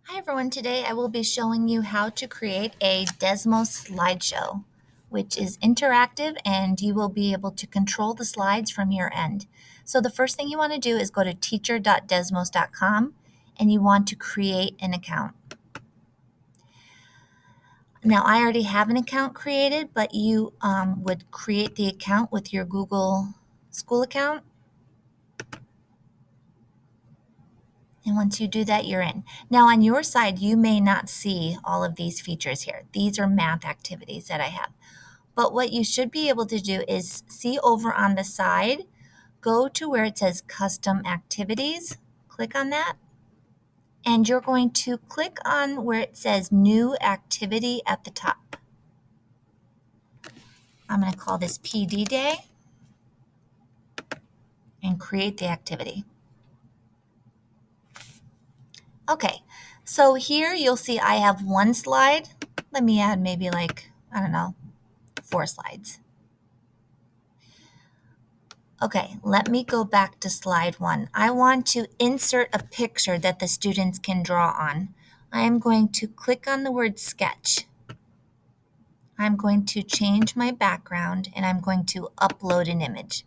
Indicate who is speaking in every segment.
Speaker 1: Hi everyone, today I will be showing you how to create a Desmos slideshow, which is interactive and you will be able to control the slides from your end. So the first thing you want to do is go to teacher.desmos.com and you want to create an account. Now I already have an account created, but you would create the account with your Google School account. And once you do that, you're in. Now on your side, you may not see all of these features here. These are math activities that I have. But what you should be able to do is see over on the side, go to where it says custom activities, click on that, and you're going to click on where it says new activity at the top. I'm going to call this PD Day and create the activity. Okay, so here you'll see I have one slide. Let me add maybe like, I don't know, 4 slides. Okay, let me go back to slide 1. I want to insert a picture that the students can draw on. I am going to click on the word sketch. I'm going to change my background and I'm going to upload an image.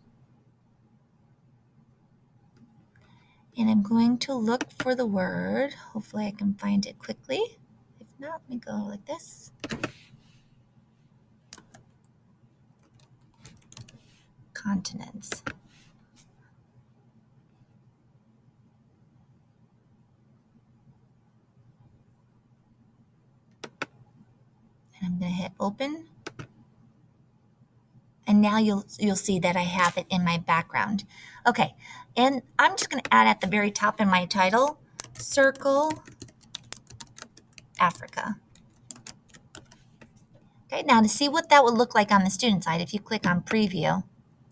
Speaker 1: And I'm going to look for the word. Hopefully I can find it quickly. If not, let me go like this. Continents. And I'm going to hit open. And now you'll see that I have it in my background. Okay, and I'm just going to add at the very top in my title, Circle Africa. Okay, now to see what that would look like on the student side, if you click on preview,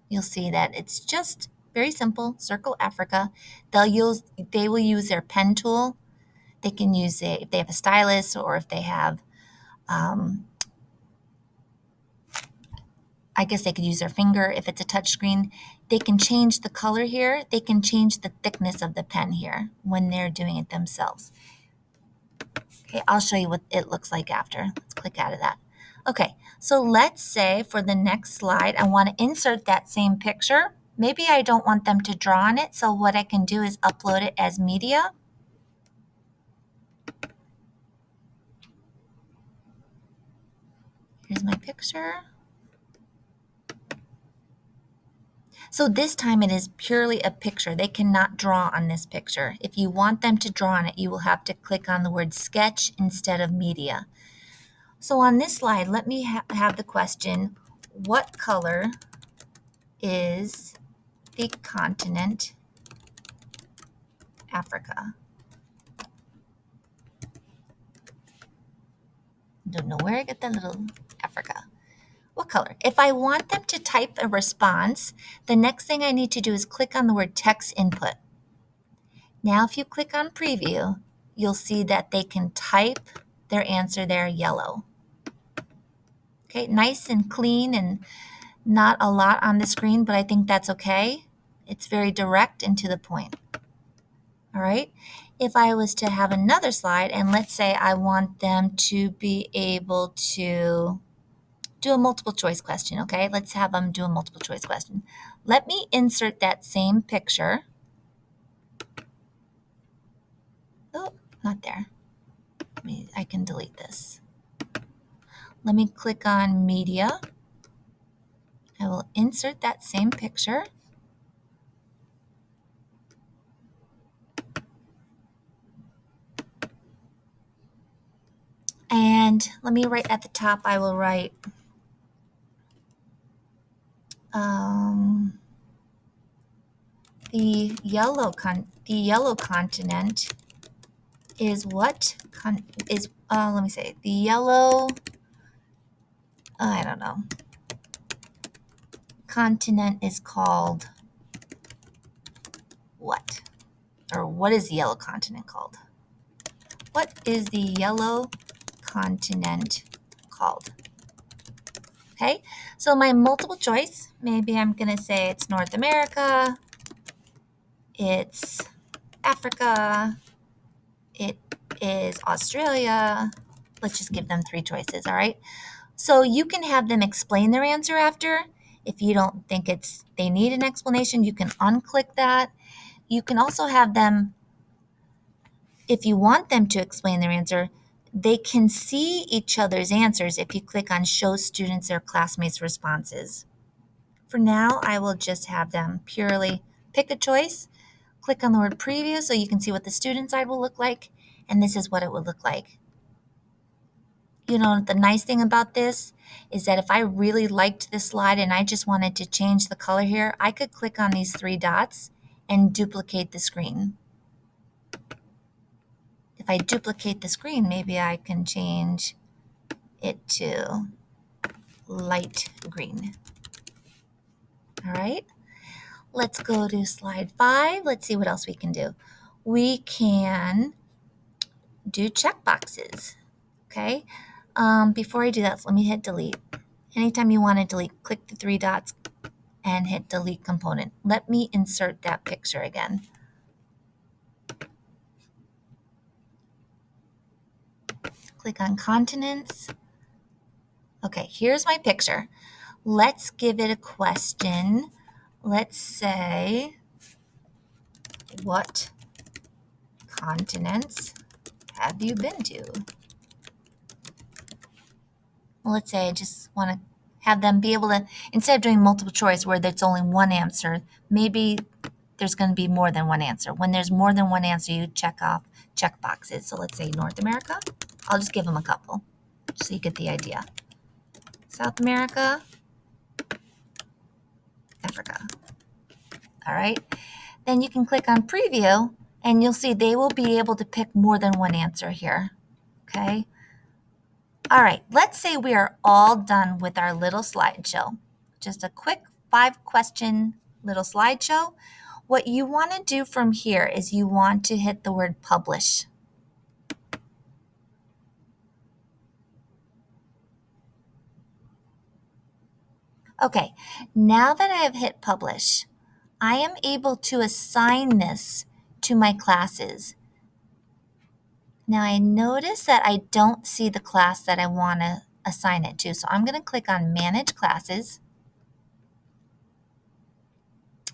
Speaker 1: you'll see that it's just very simple, Circle Africa. They will use their pen tool. They can use it if they have a stylus or if they have I guess they could use their finger if it's a touch screen. They can change the color here. They can change the thickness of the pen here when they're doing it themselves. Okay, I'll show you what it looks like after. Let's click out of that. Okay, so let's say for the next slide, I want to insert that same picture. Maybe I don't want them to draw on it, so what I can do is upload it as media. Here's my picture. So this time it is purely a picture. They cannot draw on this picture. If you want them to draw on it, you will have to click on the word sketch instead of media. So on this slide, let me have the question, what color is the continent Africa? Don't know where I get that little Africa. What color? If I want them to type a response, the next thing I need to do is click on the word text input. Now, if you click on preview, you'll see that they can type their answer there yellow. Okay, nice and clean and not a lot on the screen, but I think that's okay. It's very direct and to the point. All right. If I was to have another slide, and let's say I want them to be able to do a multiple choice question, okay? Let's have them do a multiple choice question. Let me insert that same picture. Oh, not there. I can delete this. Let me click on media. I will insert that same picture. And let me write at the top, I will write the yellow continent is what let me say the yellow I don't know continent is called what, or what is the yellow continent called? What is the yellow continent called? Okay, so my multiple choice, maybe I'm going to say it's North America, it's Africa, it is Australia. Let's just give them 3 choices, all right? So you can have them explain their answer after. If you don't think they need an explanation, you can unclick that. You can also have them, if you want them to explain their answer, they can see each other's answers if you click on Show Students or Classmates' Responses. For now, I will just have them purely pick a choice, click on the word Preview so you can see what the student side will look like, and this is what it would look like. You know, the nice thing about this is that if I really liked this slide and I just wanted to change the color here, I could click on these 3 dots and duplicate the screen. If I duplicate the screen, maybe I can change it to light green. All right, let's go to slide 5. Let's see what else we can do. We can do checkboxes, okay? Before I do that, let me hit delete. Anytime you want to delete, click the 3 dots and hit delete component. Let me insert that picture again. Click on continents. Okay, here's my picture. Let's give it a question. Let's say, what continents have you been to? Well, let's say I just want to have them be able to, instead of doing multiple choice where there's only one answer, maybe there's going to be more than one answer. When there's more than one answer, you check off check boxes. So let's say North America. I'll just give them a couple so you get the idea. South America, Africa. All right. Then you can click on preview and you'll see they will be able to pick more than one answer here. Okay. All right. Let's say we are all done with our little slideshow. Just a quick 5-question little slideshow. What you want to do from here is you want to hit the word publish. Okay, now that I have hit publish, I am able to assign this to my classes. Now I notice that I don't see the class that I want to assign it to, so I'm going to click on Manage Classes.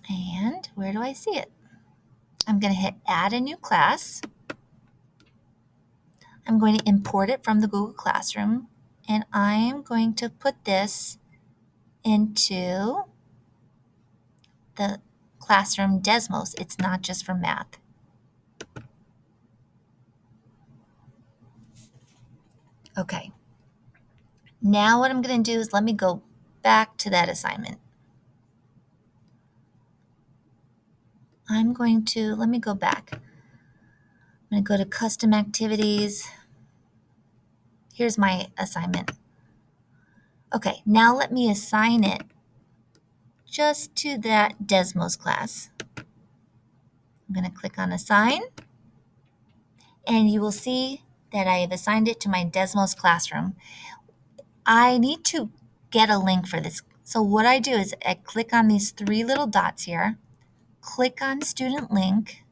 Speaker 1: And where do I see it? I'm going to hit Add a New Class. I'm going to import it from the Google Classroom, and I am going to put this into the classroom Desmos. It's not just for math. Okay. Now what I'm going to do is let me go back to that assignment. Let me go back. I'm going to go to Custom Activities. Here's my assignment. Okay, now let me assign it just to that Desmos class. I'm going to click on Assign, and you will see that I have assigned it to my Desmos classroom. I need to get a link for this. So what I do is I click on these 3 little dots here, click on Student Link,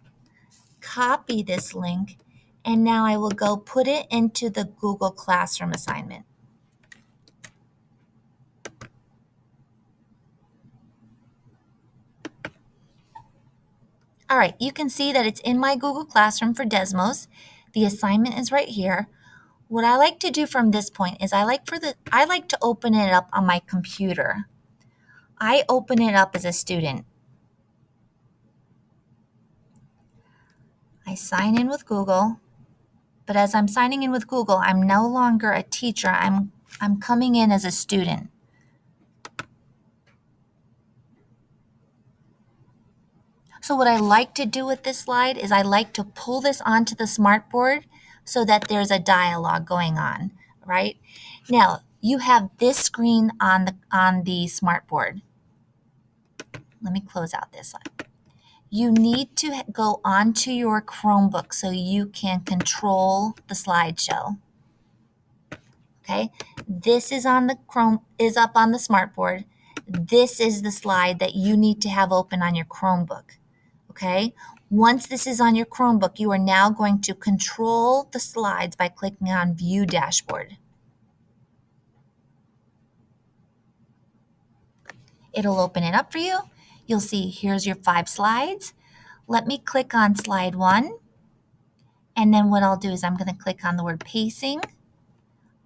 Speaker 1: copy this link, and now I will go put it into the Google Classroom assignment. All right, you can see that it's in my Google Classroom for Desmos. The assignment is right here. What I like to do from this point is I like to open it up on my computer. I open it up as a student. I sign in with Google, but as I'm signing in with Google, I'm no longer a teacher. I'm coming in as a student. So what I like to do with this slide is I like to pull this onto the smartboard so that there's a dialogue going on, right? Now, you have this screen on the smartboard. Let me close out this slide. You need to go onto your Chromebook so you can control the slideshow. Okay, this is up on the smartboard. This is the slide that you need to have open on your Chromebook. Okay, Once this is on your Chromebook, you are now going to control the slides by clicking on View Dashboard. It'll open it up for you. You'll see here's your 5 slides. Let me click on slide 1. And then what I'll do is I'm going to click on the word pacing.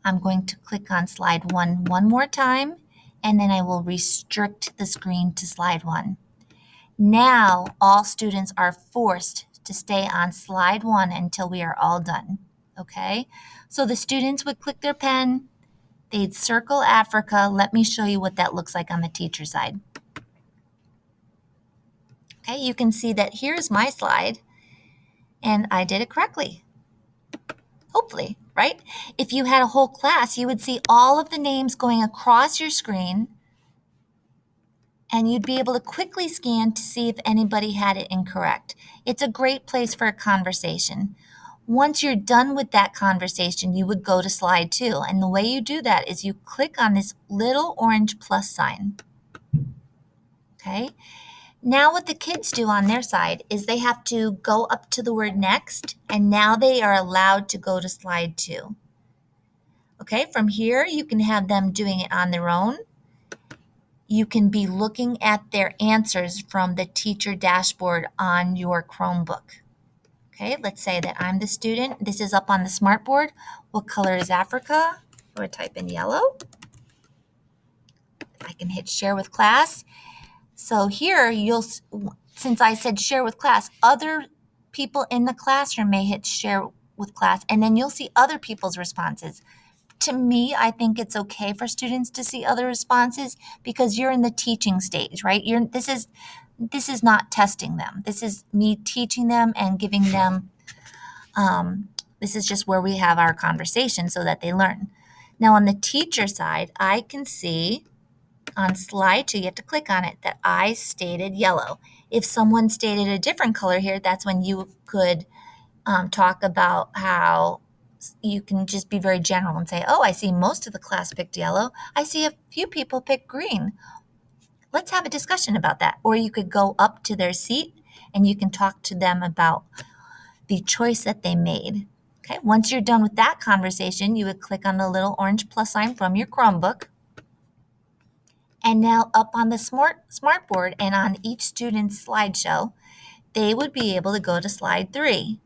Speaker 1: I'm going to click on slide 1 one more time, and then I will restrict the screen to slide 1. Now all students are forced to stay on slide 1 until we are all done. Okay? So the students would click their pen, they'd circle Africa. Let me show you what that looks like on the teacher side. Okay, you can see that here's my slide, and I did it correctly. Hopefully, right? If you had a whole class, you would see all of the names going across your screen, and you'd be able to quickly scan to see if anybody had it incorrect. It's a great place for a conversation. Once you're done with that conversation, you would go to slide 2. And the way you do that is you click on this little orange plus sign. Okay? Now what the kids do on their side is they have to go up to the word next, and now they are allowed to go to slide 2. Okay, from here you can have them doing it on their own. You can be looking at their answers from the teacher dashboard on your Chromebook. Okay, let's say that I'm the student. This is up on the smartboard. What color is Africa? I would type in yellow. I can hit share with class. So here since I said share with class, other people in the classroom may hit share with class, and then you'll see other people's responses. To me, I think it's okay for students to see other responses because you're in the teaching stage, right? This is not testing them. This is me teaching them and giving them, this is just where we have our conversation so that they learn. Now on the teacher side, I can see on slide 2, you have to click on it, that I stated yellow. If someone stated a different color here, that's when you could talk about how you can just be very general and say, oh, I see most of the class picked yellow. I see a few people pick green. Let's have a discussion about that. Or you could go up to their seat and you can talk to them about the choice that they made. Okay, once you're done with that conversation, you would click on the little orange plus sign from your Chromebook. And now up on the smartboard and on each student's slideshow, they would be able to go to slide 3.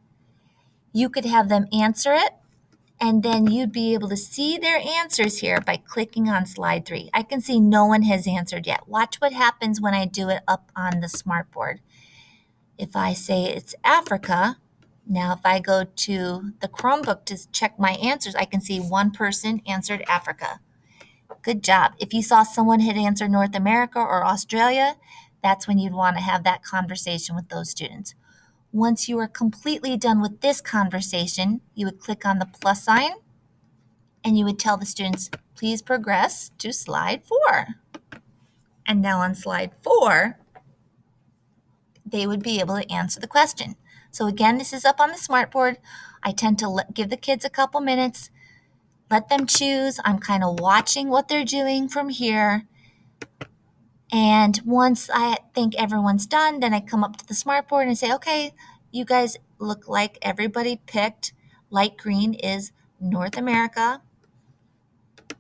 Speaker 1: You could have them answer it, and then you'd be able to see their answers here by clicking on slide 3. I can see no one has answered yet. Watch what happens when I do it up on the smartboard. If I say it's Africa, now if I go to the Chromebook to check my answers, I can see one person answered Africa. Good job. If you saw someone had answered North America or Australia, that's when you'd want to have that conversation with those students. Once you are completely done with this conversation, you would click on the plus sign and you would tell the students, please progress to slide 4. And now on slide 4, they would be able to answer the question. So again, this is up on the smartboard. I tend to give the kids a couple minutes, let them choose. I'm kind of watching what they're doing from here. And once I think everyone's done, then I come up to the smartboard and say, okay, you guys look like everybody picked light green is North America,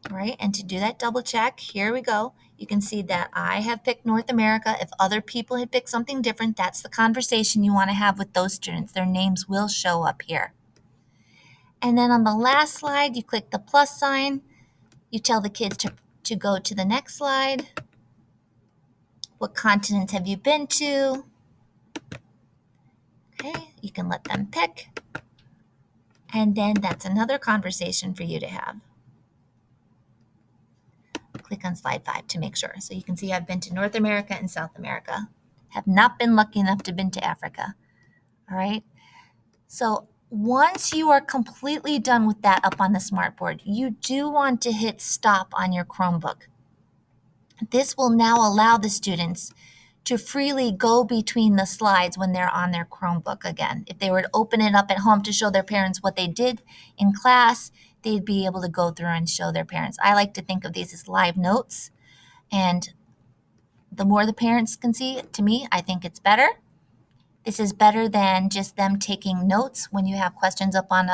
Speaker 1: right? And to do that double check, here we go. You can see that I have picked North America. If other people had picked something different, that's the conversation you want to have with those students. Their names will show up here. And then on the last slide, you click the plus sign. You tell the kids to go to the next slide. What continents have you been to? Okay, you can let them pick. And then that's another conversation for you to have. Click on slide 5 to make sure. So you can see I've been to North America and South America. Have not been lucky enough to have been to Africa. All right. So once you are completely done with that up on the smartboard, you do want to hit stop on your Chromebook. This will now allow the students to freely go between the slides when they're on their Chromebook again. If they were to open it up at home to show their parents what they did in class, they'd be able to go through and show their parents. I like to think of these as live notes, and the more the parents can see, to me, I think it's better. This is better than just them taking notes when you have questions up on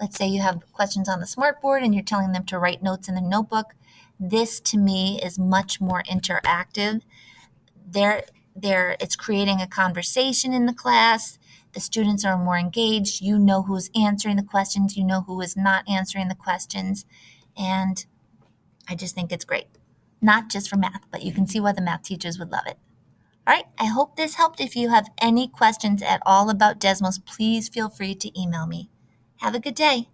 Speaker 1: let's say you have questions on the smartboard and you're telling them to write notes in the notebook. This to me is much more interactive. It's creating a conversation in the class. The students are more engaged. You know who's answering the questions. You know who is not answering the questions. And I just think it's great. Not just for math, but you can see why the math teachers would love it. All right, I hope this helped. If you have any questions at all about Desmos, please feel free to email me. Have a good day.